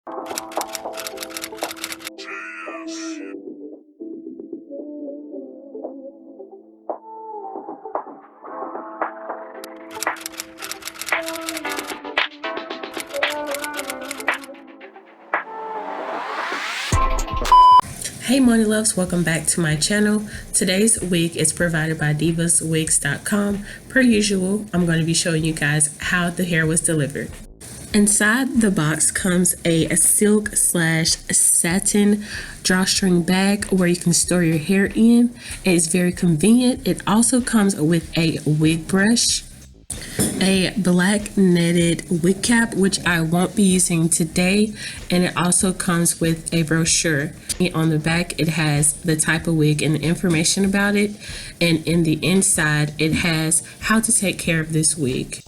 Hey money loves, welcome back to my channel. Today's wig is provided by DIVASWIGS.com. Per usual, I'm going to be showing you guys how the hair was delivered. Inside the box comes a silk / satin drawstring bag where you can store your hair in. It is very convenient. It also comes with a wig brush, a black netted wig cap, which I won't be using today, and it also comes with a brochure. On the back it has the type of wig and the information about it, and in the inside it has how to take care of this wig.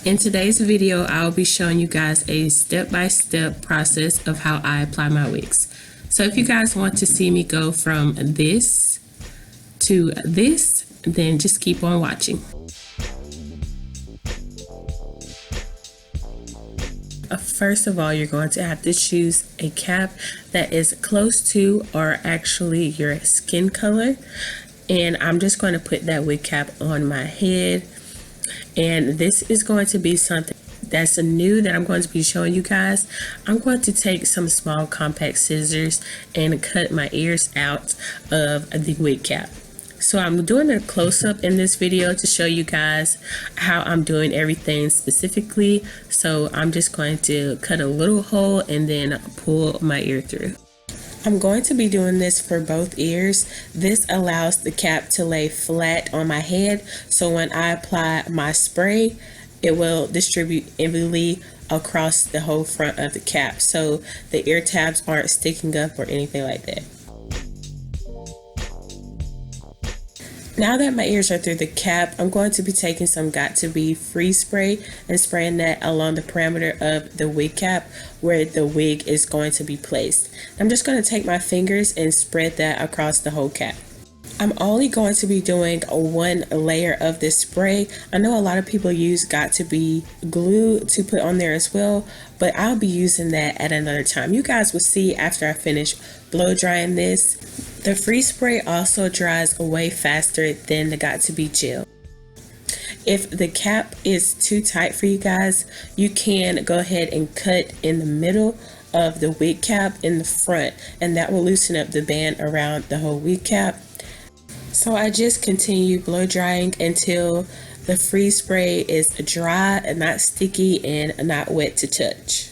In today's video, I'll be showing you guys a step-by-step process of how I apply my wigs. So if you guys want to see me go from this to this, then just keep on watching. First of all, you're going to have to choose a cap that is close to, or actually your skin color. And I'm just going to put that wig cap on my head. And this is going to be something that's new that I'm going to be showing you guys. I'm going to take some small compact scissors and cut my ears out of the wig cap. So I'm doing a close-up in this video to show you guys how I'm doing everything specifically. So I'm just going to cut a little hole and then pull my ear through. I'm going to be doing this for both ears. This allows the cap to lay flat on my head, so when I apply my spray, it will distribute evenly across the whole front of the cap, so the ear tabs aren't sticking up or anything like that. Now that my ears are through the cap, I'm going to be taking some Got To Be freeze spray and spraying that along the perimeter of the wig cap where the wig is going to be placed. I'm just going to take my fingers and spread that across the whole cap. I'm only going to be doing one layer of this spray. I know a lot of people use Got To Be glue to put on there as well, but I'll be using that at another time. You guys will see after I finish blow drying this. The freeze spray also dries way faster than the Got To Be gel. If the cap is too tight for you guys, you can go ahead and cut in the middle of the wig cap in the front, and that will loosen up the band around the whole wig cap. So I just continue blow drying until the freeze spray is dry and not sticky and not wet to touch.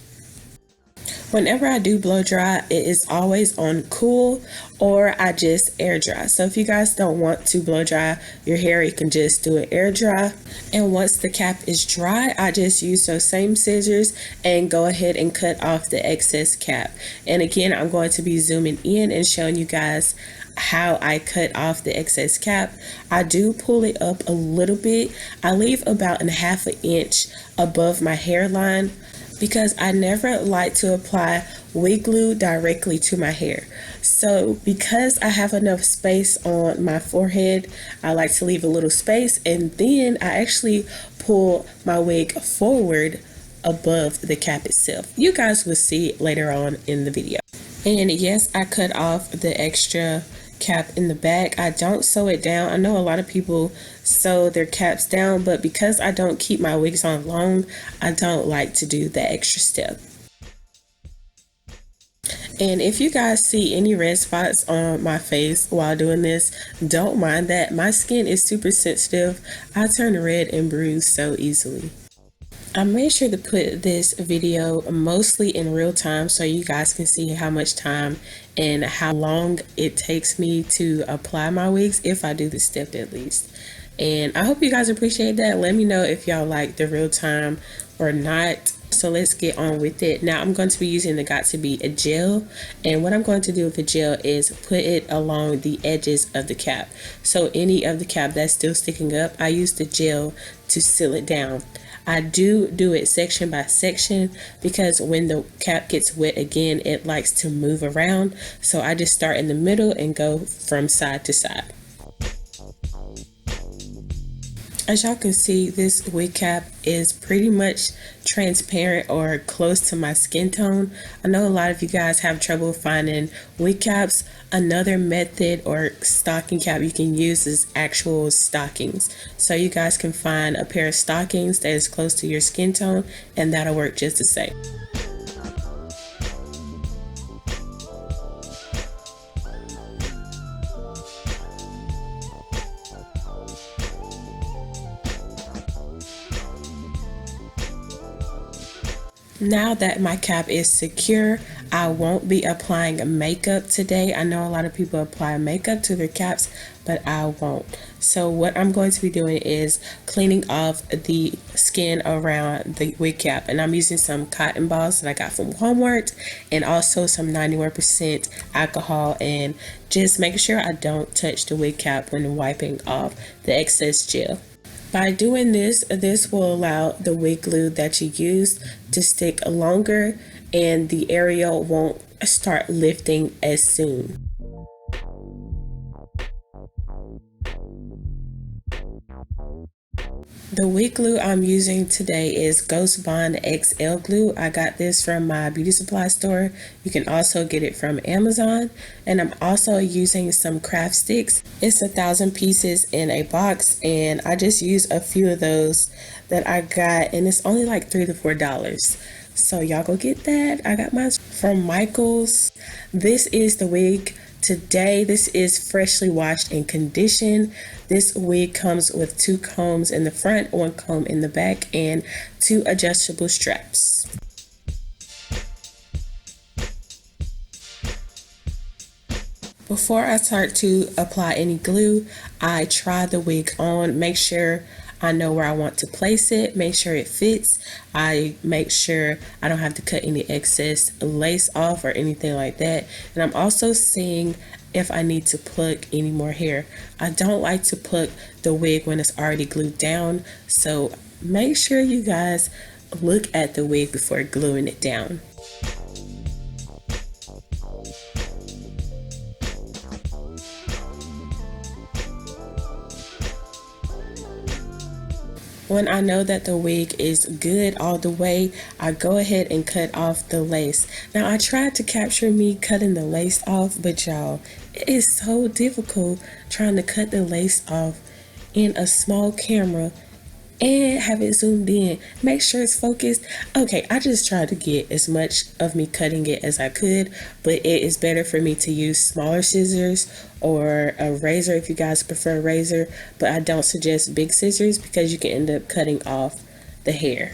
Whenever I do blow dry, it is always on cool, or I just air dry. So if you guys don't want to blow dry your hair, you can just do it air dry. And once the cap is dry, I just use those same scissors and go ahead and cut off the excess cap. And again, I'm going to be zooming in and showing you guys how I cut off the excess cap. I do pull it up a little bit. I leave about a ½ an inch above my hairline, because I never like to apply wig glue directly to my hair. So because I have enough space on my forehead, I like to leave a little space, and then I actually pull my wig forward above the cap itself. You guys will see it later on in the video. And yes, I cut off the extra cap in the back. I don't sew it down. I know a lot of people sew their caps down, but because I don't keep my wigs on long, I don't like to do that extra step. And if you guys see any red spots on my face while doing this, don't mind that. My skin is super sensitive. I turn red and bruise so easily. I made sure to put this video mostly in real time so you guys can see how much time and how long it takes me to apply my wigs, if I do this step at least. And I hope you guys appreciate that. Let me know if y'all like the real time or not. So let's get on with it. Now I'm going to be using the Got To Be a gel, and what I'm going to do with the gel is put it along the edges of the cap. So any of the cap that's still sticking up, I use the gel to seal it down. I do it section by section because when the cap gets wet again, it likes to move around. So I just start in the middle and go from side to side. As y'all can see, this wig cap is pretty much transparent or close to my skin tone. I know a lot of you guys have trouble finding wig caps. Another method or stocking cap you can use is actual stockings. So you guys can find a pair of stockings that is close to your skin tone, and that'll work just the same. Now that my cap is secure, I won't be applying makeup today. I know a lot of people apply makeup to their caps, but I won't. So what I'm going to be doing is cleaning off the skin around the wig cap, and I'm using some cotton balls that I got from Walmart and also some 91% alcohol, and just making sure I don't touch the wig cap when wiping off the excess gel. By doing this, this will allow the wig glue that you use to stick longer and the area won't start lifting as soon. The wig glue I'm using today is Ghost Bond XL glue. I got this from my beauty supply store. You can also get it from Amazon. And I'm also using some craft sticks. It's 1,000 pieces in a box, and I just used a few of those that I got, and it's only like $3 to $4. So y'all go get that. I got mine from Michael's. This is the wig today. This is freshly washed and conditioned. This wig comes with 2 combs in the front, 1 comb in the back, and 2 adjustable straps. Before I start to apply any glue, I try the wig on, make sure I know where I want to place it, make sure it fits. I make sure I don't have to cut any excess lace off or anything like that. And I'm also seeing if I need to pluck any more hair. I don't like to pluck the wig when it's already glued down, so make sure you guys look at the wig before gluing it down. When I know that the wig is good all the way, I go ahead and cut off the lace. Now, I tried to capture me cutting the lace off, but y'all, it is so difficult trying to cut the lace off in a small camera and have it zoomed in. Make sure it's focused. Okay, I just tried to get as much of me cutting it as I could, but it is better for me to use smaller scissors or a razor if you guys prefer a razor, but I don't suggest big scissors because you can end up cutting off the hair.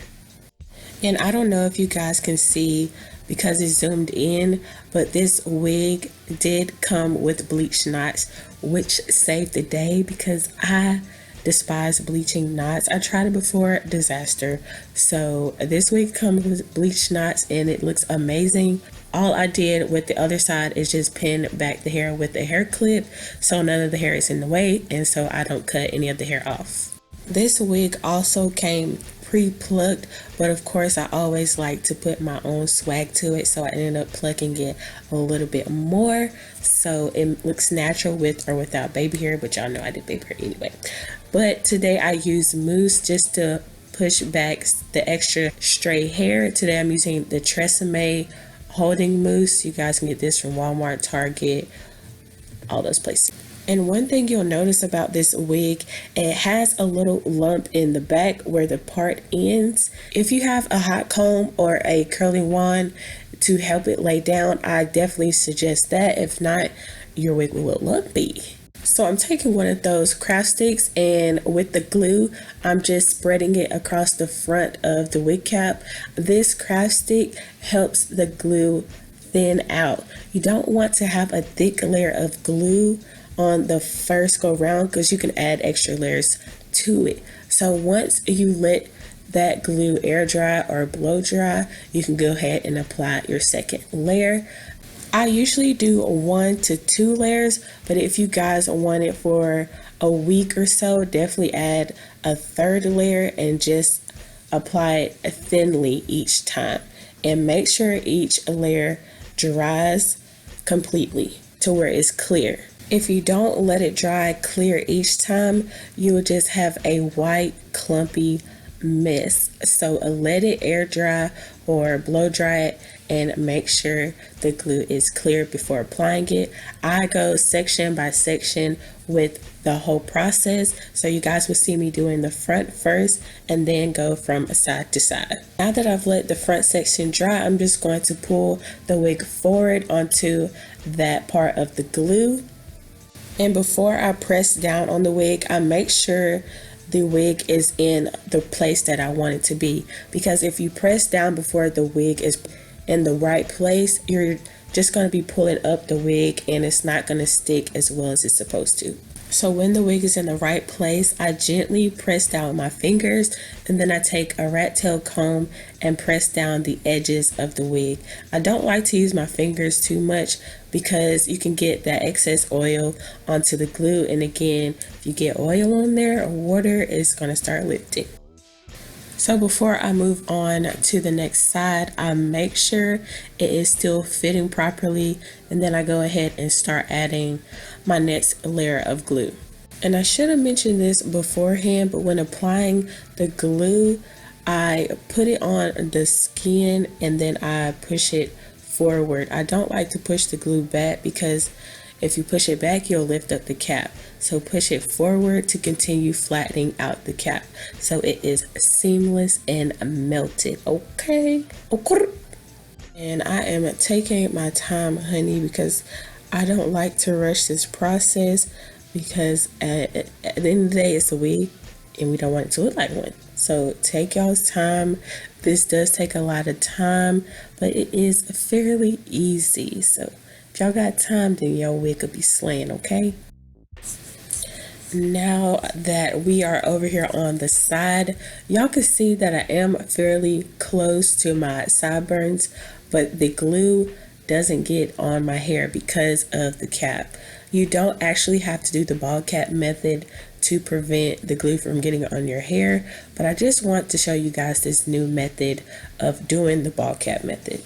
And I don't know if you guys can see because it's zoomed in, but this wig did come with bleach knots, which saved the day because I despise bleaching knots. I tried it before, disaster. So this wig comes with bleach knots and it looks amazing. All I did with the other side is just pin back the hair with a hair clip so none of the hair is in the way and so I don't cut any of the hair off. This wig also came pre-plucked, but of course I always like to put my own swag to it, so I ended up plucking it a little bit more so it looks natural with or without baby hair, but y'all know I did baby hair anyway. But today I used mousse just to push back the extra stray hair. Today I'm using the Tresemme holding mousse. You guys can get this from Walmart, Target, all those places. And one thing you'll notice about this wig, it has a little lump in the back where the part ends. If you have a hot comb or a curling wand to help it lay down, I definitely suggest that. If not, your wig will look lumpy. So I'm taking one of those craft sticks and with the glue, I'm just spreading it across the front of the wig cap. This craft stick helps the glue thin out. You don't want to have a thick layer of glue on the first go round because you can add extra layers to it. So once you let that glue air dry or blow dry, you can go ahead and apply your second layer. I usually do 1 to 2 layers, but if you guys want it for a week or so, definitely add a third layer and just apply it thinly each time, and make sure each layer dries completely to where it's clear. If you don't let it dry clear each time, you will just have a white clumpy mess. So let it air dry or blow dry it, and make sure the glue is clear before applying it. I go section by section with the whole process, so you guys will see me doing the front first and then go from side to side. Now that I've let the front section dry, I'm just going to pull the wig forward onto that part of the glue. And before I press down on the wig, I make sure the wig is in the place that I want it to be, because if you press down before the wig is in the right place, you're just going to be pulling up the wig and it's not going to stick as well as it's supposed to. So when the wig is in the right place, I gently press down with my fingers, and then I take a rat tail comb and press down the edges of the wig. I don't like to use my fingers too much because you can get that excess oil onto the glue, and again, if you get oil on there or water, it's going to start lifting. So before I move on to the next side, I make sure it is still fitting properly, and then I go ahead and start adding my next layer of glue. And I should have mentioned this beforehand, but when applying the glue, I put it on the skin and then I push it forward. I don't like to push the glue back, because if you push it back, you'll lift up the cap. So push it forward to continue flattening out the cap so it is seamless and melted. Okay. And I am taking my time, honey, because I don't like to rush this process, because at the end of the day, it's a wig and we don't want it to look like one. So take y'all's time. This does take a lot of time, but it is fairly easy. So if y'all got time, then your wig could be slaying, okay? Now that we are over here on the side, y'all can see that I am fairly close to my sideburns, but the glue doesn't get on my hair because of the cap. You don't actually have to do the ball cap method to prevent the glue from getting on your hair, but I just want to show you guys this new method of doing the ball cap method.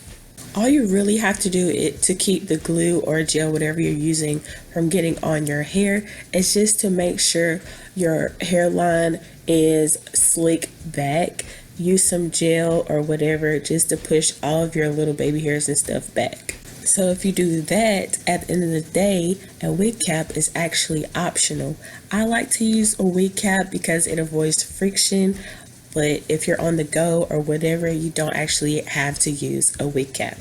All you really have to do to keep the glue or gel, whatever you're using, from getting on your hair is just to make sure your hairline is slick back. Use some gel or whatever just to push all of your little baby hairs and stuff back. So if you do that, at the end of the day, a wig cap is actually optional. I like to use a wig cap because it avoids friction. But if you're on the go or whatever, you don't actually have to use a wig cap.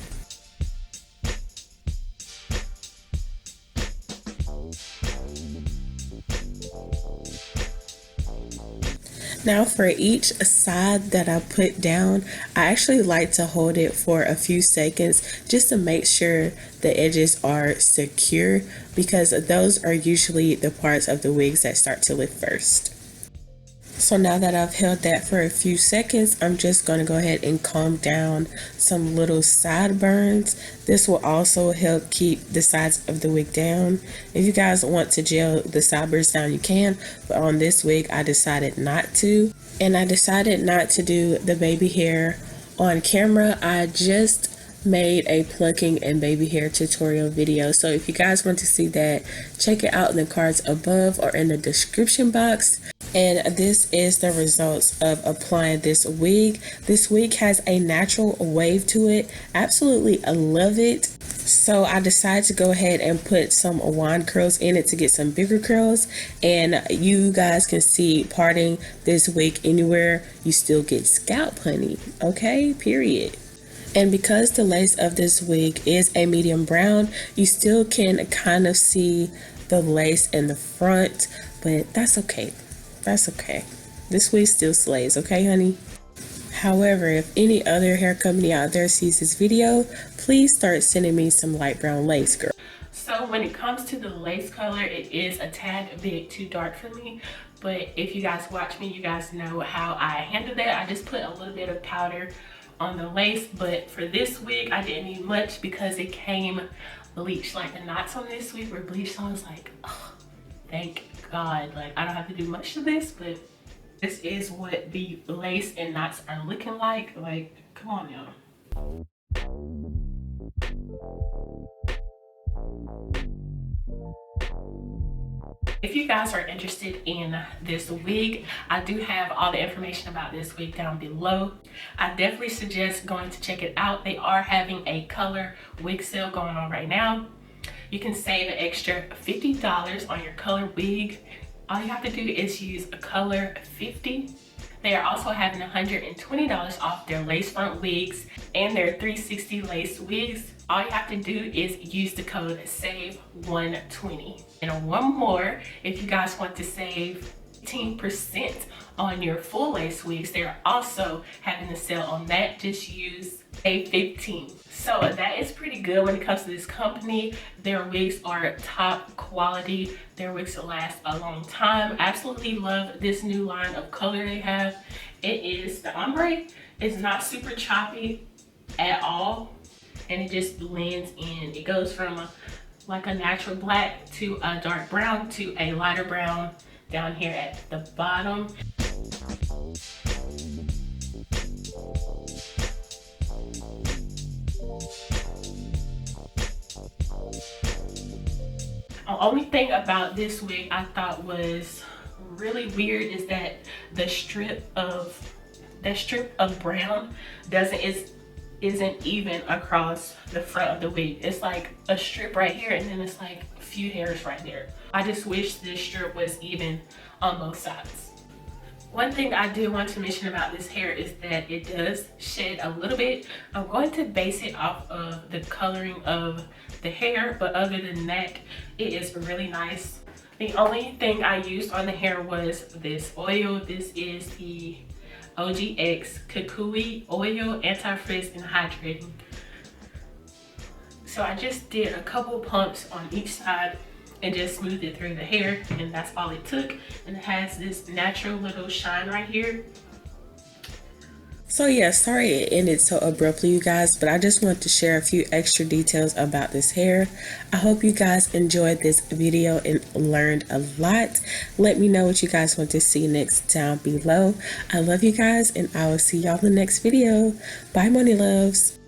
Now for each side that I put down, I actually like to hold it for a few seconds just to make sure the edges are secure, because those are usually the parts of the wigs that start to lift first. So now that I've held that for a few seconds, I'm just going to go ahead and calm down some little sideburns. This will also help keep the sides of the wig down. If you guys want to gel the sideburns down, you can, but on this wig, I decided not to. And I decided not to do the baby hair on camera. I just made a plucking and baby hair tutorial video, so if you guys want to see that, check it out in the cards above or in the description box. And this is the results of applying this wig. This wig has a natural wave to it. Absolutely, I love it. So I decided to go ahead and put some wand curls in it to get some bigger curls, and you guys can see parting this wig anywhere, you still get scalp, honey. Okay, period. And because the lace of this wig is a medium brown, you still can kind of see the lace in the front, but that's okay. That's okay. This wig still slays, okay, honey? However, if any other hair company out there sees this video, please start sending me some light brown lace, girl. So when it comes to the lace color, it is a tad bit too dark for me. But if you guys watch me, you guys know how I handle that. I just put a little bit of powder on the lace, but for this wig I didn't need much because it came bleached. Like the knots on this wig were bleached, so I was like, oh, thank God, like I don't have to do much to this, but This is what the lace and knots are looking like. Like, come on now. If you guys are interested in this wig, I do have all the information about this wig down below. I definitely suggest going to check it out. They are having a color wig sale going on right now. You can save an extra $50 on your color wig. All you have to do is use a color 50. They are also having $120 off their lace front wigs and their 360 lace wigs. All you have to do is use the code SAVE120. And one more, if you guys want to save 15% on your full lace wigs, they're also having a sale on that. Just use A15. So that is pretty good when it comes to this company. Their wigs are top quality. Their wigs will last a long time. Absolutely love this new line of color they have. It is the ombre. It's not super choppy at all, and it just blends in. It goes from like a natural black to a dark brown to a lighter brown down here at the bottom. The only thing about this wig I thought was really weird is that the strip of brown isn't even across the front of the wig. It's like a strip right here, and then it's like a few hairs right there. I just wish this strip was even on both sides. One thing I do want to mention about this hair is that it does shed a little bit. I'm going to base it off of the coloring of the hair, but other than that, it is really nice. The only thing I used on the hair was this oil. This is the OGX Kukui Oil Anti-Frizz and Hydrating. So I just did a couple pumps on each side and just smoothed it through the hair, and that's all it took. And it has this natural little shine right here. So yeah, sorry it ended so abruptly, you guys, but I just want to share a few extra details about this hair. I hope you guys enjoyed this video and learned a lot. Let me know what you guys want to see next down below. I love you guys, and I will see y'all in the next video. Bye, money loves.